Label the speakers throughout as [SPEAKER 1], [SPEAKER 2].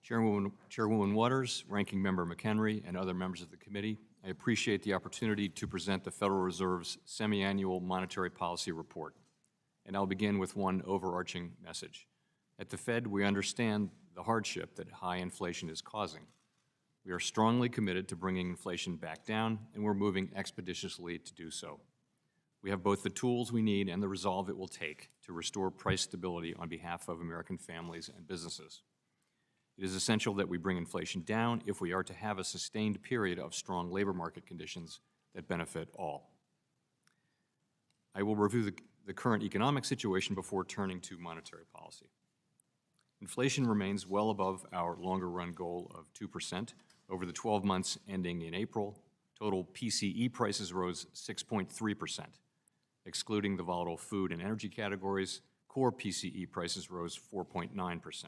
[SPEAKER 1] Chairwoman Waters, Ranking Member McHenry, and other members of the committee, I appreciate the opportunity to present the Federal Reserve's semi-annual monetary policy report. And I'll begin with one overarching message. At the Fed, we understand the hardship that high inflation is causing. We are strongly committed to bringing inflation back down, and we're moving expeditiously to do so. We have both the tools we need and the resolve it will take to restore price stability on behalf of American families and businesses. It is essential that we bring inflation down if we are to have a sustained period of strong labor market conditions that benefit all. I will review the current economic situation before turning to monetary policy. Inflation remains well above our longer-run goal of 2%. Over the 12 months ending in April, total PCE prices rose 6.3%. Excluding the volatile food and energy categories, core PCE prices rose 4.9%.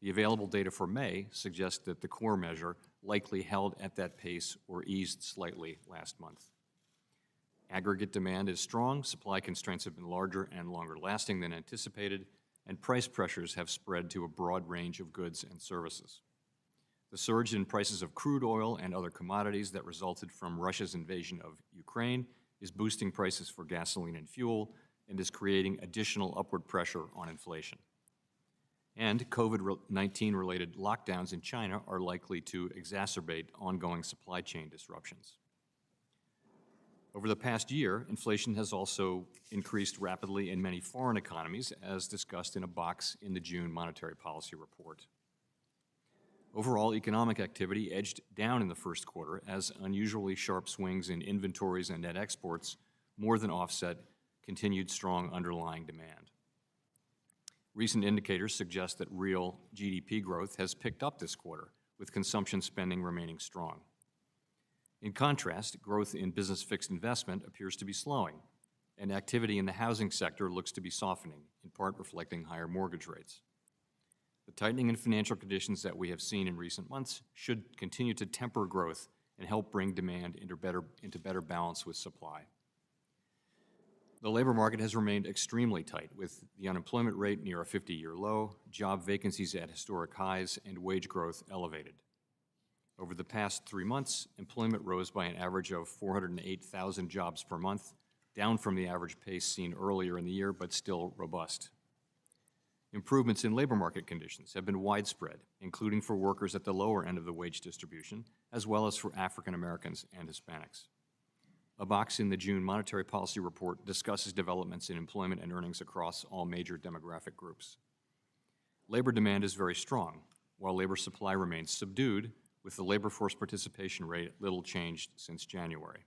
[SPEAKER 1] The available data for May suggests that the core measure likely held at that pace or eased slightly last month. Aggregate demand is strong, supply constraints have been larger and longer lasting than anticipated, and price pressures have spread to a broad range of goods and services. The surge in prices of crude oil and other commodities that resulted from Russia's invasion of Ukraine is boosting prices for gasoline and fuel and is creating additional upward pressure on inflation. And COVID-19 related lockdowns in China are likely to exacerbate ongoing supply chain disruptions. Over the past year, inflation has also increased rapidly in many foreign economies, as discussed in a box in the June monetary policy report. Overall, economic activity edged down in the first quarter as unusually sharp swings in inventories and net exports more than offset continued strong underlying demand. Recent indicators suggest that real GDP growth has picked up this quarter, with consumption spending remaining strong. In contrast, growth in business fixed investment appears to be slowing, and activity in the housing sector looks to be softening, in part reflecting higher mortgage rates. The tightening in financial conditions that we have seen in recent months should continue to temper growth and help bring demand into better balance with supply. The labor market has remained extremely tight, with the unemployment rate near a 50-year low, job vacancies at historic highs, and wage growth elevated. Over the past 3 months, employment rose by an average of 408,000 jobs per month, down from the average pace seen earlier in the year, but still robust. Improvements in labor market conditions have been widespread, including for workers at the lower end of the wage distribution, as well as for African Americans and Hispanics. A box in the June monetary policy report discusses developments in employment and earnings across all major demographic groups. Labor demand is very strong, while labor supply remains subdued, with the labor force participation rate little changed since January.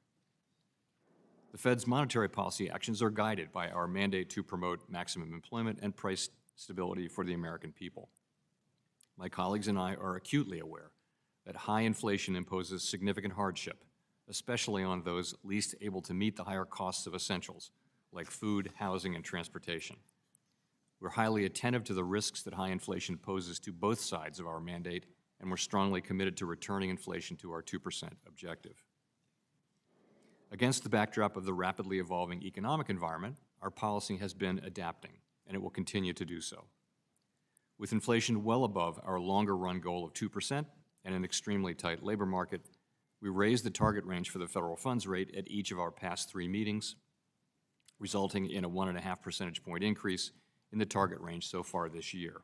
[SPEAKER 1] The Fed's monetary policy actions are guided by our mandate to promote maximum employment and price stability for the American people. My colleagues and I are acutely aware that high inflation imposes significant hardship, especially on those least able to meet the higher costs of essentials, like food, housing, and transportation. We're highly attentive to the risks that high inflation poses to both sides of our mandate, and we're strongly committed to returning inflation to our 2% objective. Against the backdrop of the rapidly evolving economic environment, our policy has been adapting, and it will continue to do so. With inflation well above our longer-run goal of 2% and an extremely tight labor market, we raised the target range for the federal funds rate at each of our past 3 meetings, resulting in a 1.5 percentage point increase in the target range so far this year.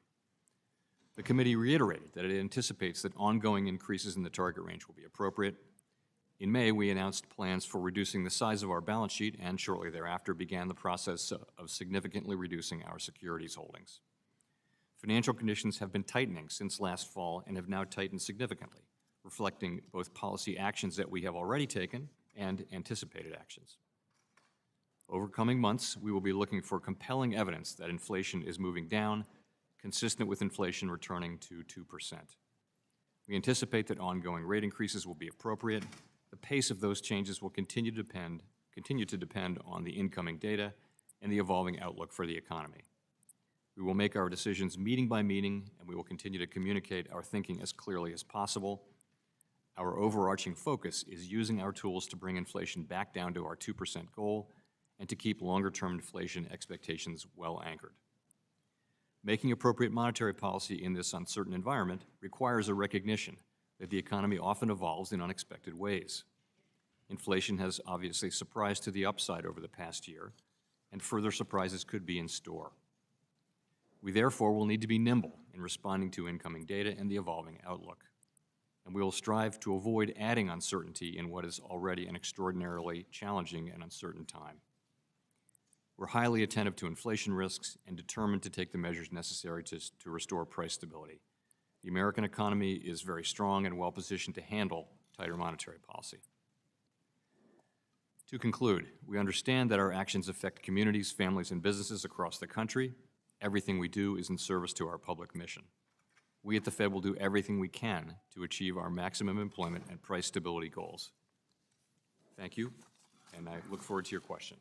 [SPEAKER 1] The committee reiterated that it anticipates that ongoing increases in the target range will be appropriate. In May, we announced plans for reducing the size of our balance sheet and shortly thereafter began the process of significantly reducing our securities holdings. Financial conditions have been tightening since last fall and have now tightened significantly, reflecting both policy actions that we have already taken and anticipated actions. Over coming months, we will be looking for compelling evidence that inflation is moving down, consistent with inflation returning to 2%. We anticipate that ongoing rate increases will be appropriate. The pace of those changes will continue to depend on the incoming data and the evolving outlook for the economy. We will make our decisions meeting by meeting, and we will continue to communicate our thinking as clearly as possible. Our overarching focus is using our tools to bring inflation back down to our 2% goal and to keep longer-term inflation expectations well anchored. Making appropriate monetary policy in this uncertain environment requires a recognition that the economy often evolves in unexpected ways. Inflation has obviously surprised to the upside over the past year, and further surprises could be in store. We therefore will need to be nimble in responding to incoming data and the evolving outlook, and we will strive to avoid adding uncertainty in what is already an extraordinarily challenging and uncertain time. We're highly attentive to inflation risks and determined to take the measures necessary to restore price stability. The American economy is very strong and well-positioned to handle tighter monetary policy. To conclude, we understand that our actions affect communities, families, and businesses across the country. Everything we do is in service to our public mission. We at the Fed will do everything we can to achieve our maximum employment and price stability goals. Thank you, and I look forward to your questions.